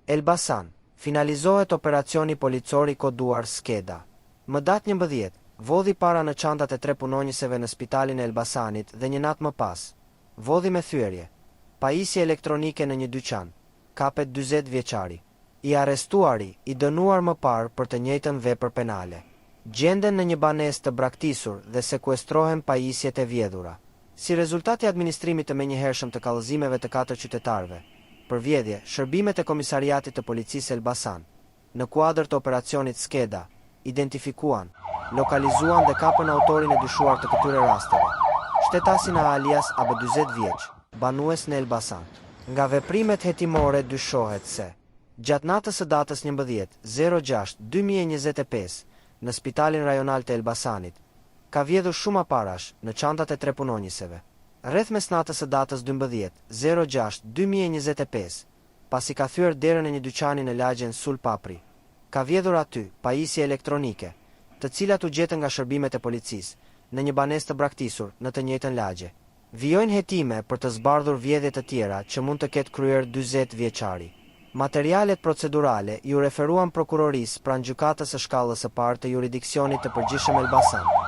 Elbasan, finalizohet operacioni policor i koduar Skeda. Më datë 11, vodhi para në çantat e 3 punonjësve në spitalin e Elbasanit dhe një natë më pas. Vodhi me thyerje. Pajisje elektronike në një dyqan. Kapet 40 vjeçari. I arrestuari, i dënuar më parë për të njëjtën vepër penale. Gjenden në një banesë të braktisur dhe sekuestrohen pajisjet e vjedhura. Si rezultati i administrimit të menjëhershëm të kallëzimeve të 4 qytetarëve, për vjedhje, shërbimet e Komisariatit të Policisë Elbasan, në kuadër të operacionit Skeda, identifikuan, lokalizuan dhe kapën autorin e dyshuar të këtyre rasteve, shtetasin alias AB 40 vjeç, banues në Elbasan. Nga veprimet hetimore dyshohet se gjatë natës së datës 11/06/2025 në Spitalin Rajonal të Elbasanit, ka vjedhur shumë aparash në çantat e 3 punonjësve. Rreth mesnatës së datës 12/06/2025, pasi ka thyer derën e një dyqani në lagjen Sul Papri, ka vjedhur aty pajisje elektronike, të cilat u gjetën nga shërbimet e policisë në një banesë të braktisur në të njëjtën lagje. Vijojnë hetime për të zbardhur vjedhje të tjera që mund të ketë kryer 40 vjeçari. Materialet procedurale ju referuan prokurorisë pranë gjykatës së shkallës së parë të juridiksionit të përgjithshëm Elbasan.